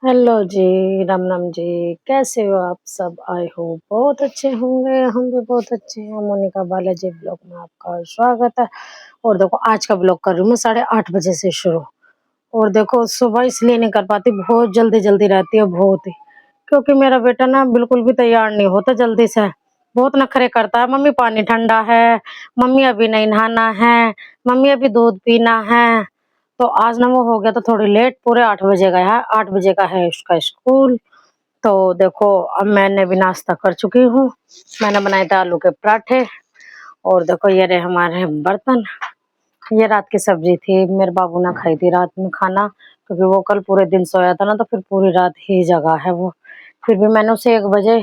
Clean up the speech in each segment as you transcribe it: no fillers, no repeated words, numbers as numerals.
Hello जी, राम राम जी। कैसे हो आप सब? आई होप बहुत अच्छे होंगे। हम भी बहुत अच्छे हैं। मोनिका बालाजी ब्लॉग में आपका स्वागत है। और देखो आज का ब्लॉग कर रही हूँ मैं 8:30 बजे से शुरू। और देखो सुबह इसलिए नहीं कर पाती, बहुत जल्दी जल्दी रहती है बहुत ही, क्योंकि मेरा बेटा ना बिल्कुल भी तैयार नहीं होता जल्दी से। बहुत नखरे करता है, मम्मी पानी ठंडा है, मम्मी अभी नहीं नहाना है, मम्मी अभी दूध पीना है। तो आज ना वो हो गया तो थोड़ी लेट, पूरे 8 बजे गया है, 8 बजे का है उसका स्कूल। तो देखो अब मैंने भी नाश्ता कर चुकी हूँ। मैंने बनाए थे आलू के पराठे। और देखो ये रहे हमारे बर्तन। ये रात की सब्जी थी, मेरे बाबू ने खाई थी रात में खाना, क्योंकि वो कल पूरे दिन सोया था ना, तो फिर पूरी रात ही जगा है वो। फिर भी मैंने उसे 1 बजे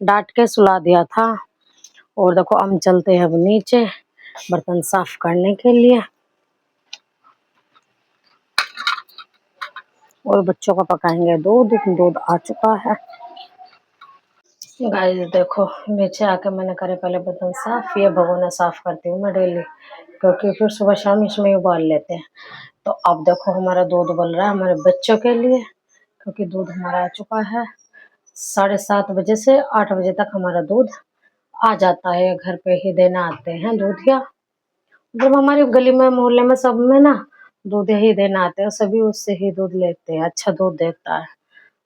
डांट के सुला दिया था। और देखो हम चलते हैं अब नीचे बर्तन साफ करने के लिए। और बच्चों का पकाएंगे दूध। दूध आ चुका है। गाइस देखो नीचे आके मैंने करे पहले बर्तन साफ। ये भगोना साफ करती हूँ मैं डेली, क्योंकि फिर सुबह शाम इसमें उबाल लेते हैं। तो अब देखो हमारा दूध उबल रहा है हमारे बच्चों के लिए, क्योंकि दूध हमारा आ चुका है। 7:30 बजे से 8 बजे तक हमारा दूध आ जाता है। घर पे ही देना आते हैं दूध। या जब हमारी गली में मोहल्ले में सब में ना दूध ही देना आते हैं, सभी उससे ही दूध लेते हैं। अच्छा दूध देता है।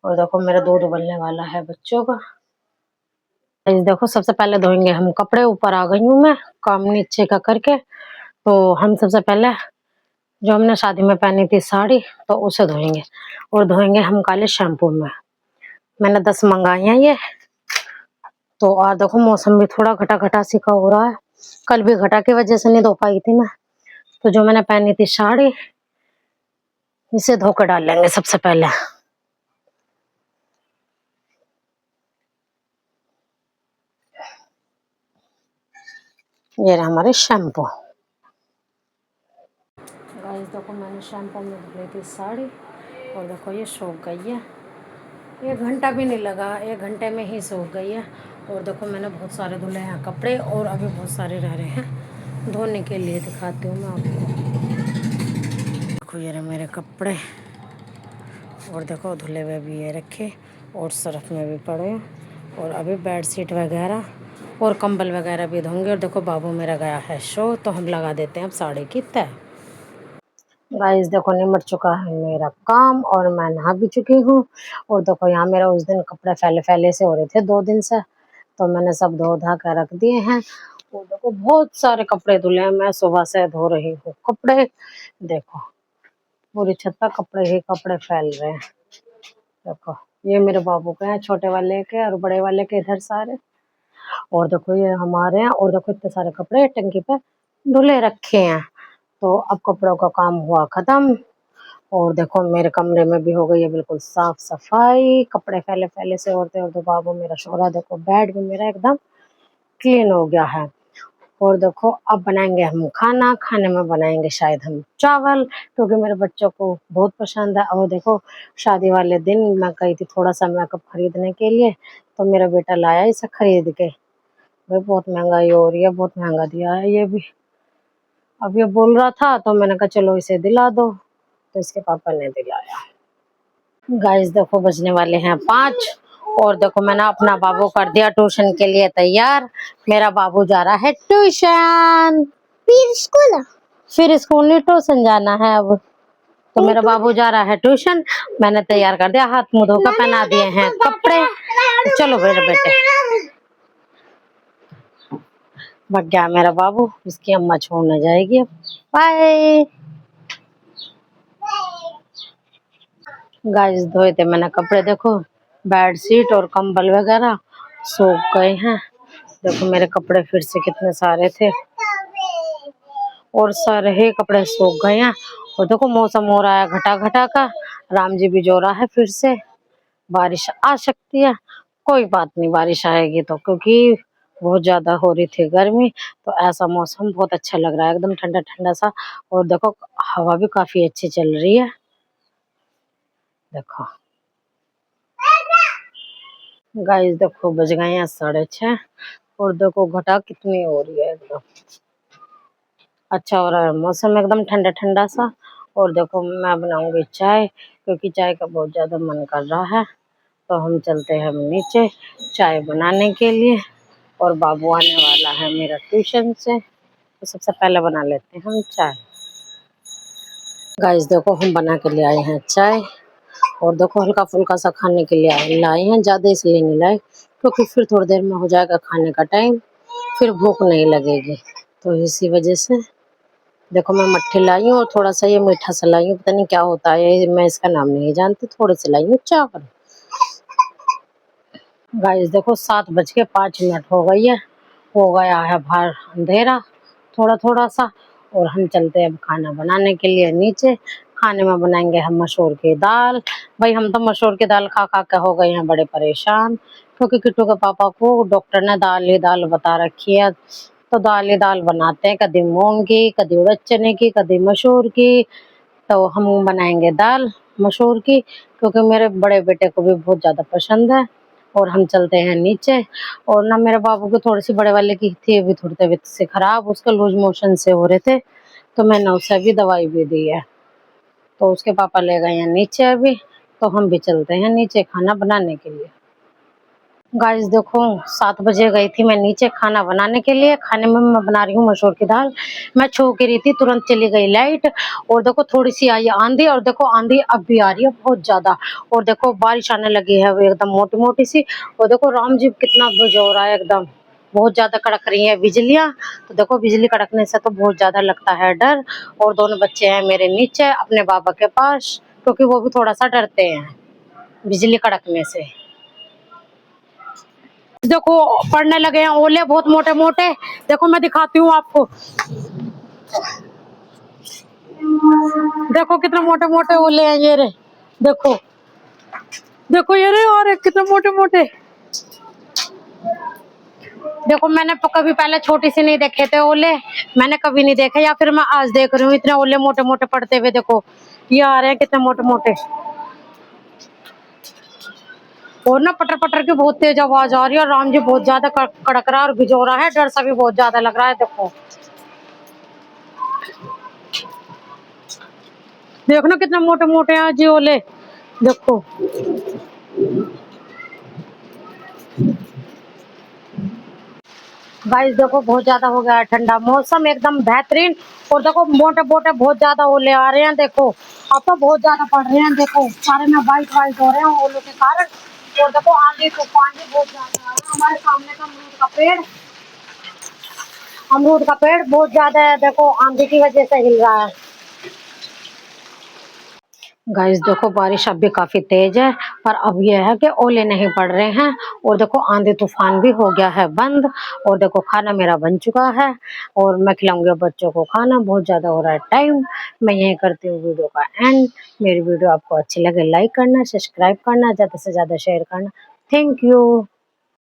और देखो मेरा दूध उबलने वाला है बच्चों का। इस देखो सबसे पहले धोएंगे हम कपड़े। ऊपर आ गई हूँ मैं काम नीचे का करके। तो हम सबसे पहले जो हमने शादी में पहनी थी साड़ी, तो उसे धोएंगे। और धोएंगे हम काले शैम्पू में। मैंने 10 मंगाई हैं ये। तो आज देखो मौसम भी थोड़ा घटा घटा सी का हो रहा है। कल भी घटा की वजह से नहीं धो पाई थी मैं। तो जो मैंने पहनी थी साड़ी, इसे धोकर डाल लेंगे सबसे पहले। ये रहा हमारे शैम्पू। गाइस देखो मैंने शैम्पू में धो ली थी साड़ी। और देखो ये सूख गई है। 1 घंटा भी नहीं लगा, 1 घंटे में ही सूख गई है। और देखो मैंने बहुत सारे धुले हैं कपड़े, और अभी बहुत सारे रह रहे हैं धोने के लिए। दिखाती हूँ मैं आपको। देखो ये रहे मेरे कपड़े। और देखो धुले हुए भी ये रखे, और सर्फ में भी पड़े। और अभी बेड शीट वगैरह और कंबल वगैरह भी धोंगे। और देखो बाबू मेरा गया है शो, तो हम लगा देते हैं अब साड़ी की तय। गाइस देखो निमट चुका है मेरा काम, और मैं नहा भी चुकी हूँ। और देखो यहाँ मेरा उस दिन कपड़े फैले फैले से हो रहे थे 2 दिन से, तो मैंने सब धो धा कर रख दिए हैं। और देखो बहुत सारे कपड़े धुले हैं, मैं सुबह से धो रही हूँ कपड़े। देखो पूरी छत पर कपड़े ही कपड़े फैल रहे हैं। देखो ये मेरे बाबू के हैं, छोटे वाले के और बड़े वाले के इधर सारे। और देखो ये हमारे हैं। और देखो इतने सारे कपड़े टंकी पे धुले रखे हैं। तो अब कपड़ों का काम हुआ खत्म। और देखो मेरे कमरे में भी हो गई है बिल्कुल साफ सफाई। कपड़े फैले फैले से होते और बाबू मेरा शोरा। देखो बेड भी मेरा एकदम क्लीन हो गया है। और देखो अब बनाएंगे हम खाना। खाने में बनाएंगे शायद हम चावल, क्योंकि मेरे बच्चों को बहुत पसंद है। और देखो शादी वाले दिन मैं गई थी थोड़ा सा मेकअप खरीदने के लिए, तो मेरा बेटा लाया इसे खरीद के। भाई बहुत महंगाई हो रही है, बहुत महंगा दिया है ये भी। अब ये बोल रहा था तो मैंने कहा चलो इसे दिला दो, तो इसके पापा ने दिलाया। गाइस देखो बजने वाले हैं 5। और देखो मैंने अपना बाबू कर दिया ट्यूशन के लिए तैयार। मेरा बाबू जा रहा है ट्यूशन। फिर स्कूल नहीं, ट्यूशन जाना है अब। तो मेरा बाबू जा रहा है ट्यूशन। मैंने तैयार कर दिया, हाथ मुंह धोकर पहना दिए हैं कपड़े। तो चलो मेरे बेटे। भाग गया मेरा बाबू, इसकी अम्मा छोड़ने जाएगी अब। बाय। गाइस धोए थे मैंने कपड़े। देखो बेड शीट और कंबल वगैरह सूख गए हैं। देखो मेरे कपड़े फिर से कितने सारे थे, और सारे ही कपड़े सूख गए हैं। और देखो मौसम हो रहा है घटा घटा का। राम जी भी जो रहा है, फिर से बारिश आ सकती है। कोई बात नहीं, बारिश आएगी तो, क्योंकि बहुत ज्यादा हो रही थी गर्मी। तो ऐसा मौसम बहुत अच्छा लग रहा है, एकदम ठंडा ठंडा सा। और देखो हवा भी काफी अच्छी चल रही है। देखो गाइस देखो बज गए हैं 6:30। और देखो घटा कितनी हो रही है एकदम। अच्छा हो रहा है मौसम, एकदम ठंडा ठंडा सा। और देखो मैं बनाऊंगी चाय, क्योंकि चाय का बहुत ज़्यादा मन कर रहा है। तो हम चलते हैं नीचे चाय बनाने के लिए। और बाबू आने वाला है मेरा ट्यूशन से, तो सबसे पहले बना लेते हैं हम चाय। गाइस देखो हम बना के ले आए हैं चाय। और देखो हल्का फुल्का सा खाने के लिए लाए हैं, ज़्यादा इसलिए नहीं लाए क्योंकि फिर थोड़ी देर में हो जाएगा खाने का टाइम, फिर भूख नहीं लगेगी। तो इसी वजह से देखो मैं मट्ठी लाई हूँ और थोड़ा सा ये मीठा सा लाई हूँ, पता नहीं क्या होता है, मैं इसका नाम नहीं जानती। थोड़े से लाई हूँ चावल। गाइस देखो 7:05 हो गई है, हो गया है बाहर अंधेरा थोड़ा थोड़ा सा। और हम चलते हैं अब खाना बनाने के लिए नीचे। खाने में बनाएंगे हम मसूर की दाल। भाई हम तो मसूर की दाल खा खा के हो गए हैं बड़े परेशान, क्योंकि किट्टू के पापा को डॉक्टर ने दाल ही दाल बता रखी है। तो दाल ही दाल बनाते हैं, कभी मूंग की, कभी उड़द चने की, कभी मसूर की। तो हम बनाएंगे दाल मसूर की, क्योंकि मेरे बड़े बेटे को भी बहुत ज़्यादा पसंद है। और हम चलते हैं नीचे। और ना मेरे बाबू को थोड़ी सी बड़े वाले की थी अभी थोड़ी तबीयत से खराब, उसके लूज मोशन से हो रहे थे, तो मैंने उसे अभी दवाई भी दी है। तो उसके पापा ले गए हैं नीचे अभी, तो हम भी चलते हैं नीचे खाना बनाने के लिए। गाइस देखो 7 बजे गई थी मैं नीचे खाना बनाने के लिए। खाने में मैं बना रही हूँ मसूर की दाल। मैं छू के रही थी, तुरंत चली गई लाइट। और देखो थोड़ी सी आई आंधी, और देखो आंधी अब भी आ रही है बहुत ज्यादा। और देखो बारिश आने लगी है एकदम मोटी मोटी सी। और देखो राम जी कितना बुझो रहा है एकदम, बहुत ज्यादा कड़क रही है बिजलियां। तो देखो बिजली कड़कने से तो बहुत ज्यादा लगता है डर। और दोनों बच्चे हैं मेरे नीचे अपने बाबा के पास, क्योंकि वो भी थोड़ा सा डरते हैं बिजली कड़कने से। देखो पड़ने लगे हैं ओले बहुत मोटे मोटे। देखो मैं दिखाती हूँ आपको, देखो कितने मोटे मोटे ओले हैं ये रे। देखो देखो ये रे, और कितने मोटे मोटे। देखो मैंने कभी पहले छोटी सी नहीं देखे थे ओले, मैंने कभी नहीं देखे, या फिर मैं आज देख रही हूँ इतने ओले मोटे मोटे पड़ते हुए। देखो ये आ रहे हैं कितने मोटे मोटे। और ना पटर पटर की बहुत तेज आवाज आ रही है, और राम जी बहुत ज्यादा कड़क रहा है और भिजो रहा है, डर सा भी बहुत ज्यादा लग रहा है। देखो देखो ना कितने मोटे मोटे हैं जी ओले। देखो गाइस देखो बहुत ज्यादा हो गया है ठंडा, मौसम एकदम बेहतरीन। और देखो मोटे मोटे बहुत ज्यादा ओले आ रहे हैं। देखो अब तो बहुत ज्यादा पड़ रहे हैं, देखो सारे में वाइट वाइट हो रहे हैं ओलों के कारण। और देखो आंधी तूफान भी बहुत ज्यादा आ रहा है। हमारे सामने का अमरूद का पेड़ बहुत ज्यादा है, देखो आंधी की वजह से हिल रहा है। गाइस देखो बारिश अब भी काफी तेज है, पर अब यह है कि ओले नहीं पड़ रहे हैं। और देखो आंधी तूफान भी हो गया है बंद। और देखो खाना मेरा बन चुका है, और मैं खिलाऊंगी बच्चों को खाना, बहुत ज्यादा हो रहा है टाइम। मैं यही करती हूँ वीडियो का एंड। मेरी वीडियो आपको अच्छी लगे लाइक करना, सब्सक्राइब करना, ज्यादा से ज्यादा शेयर करना। Thank you.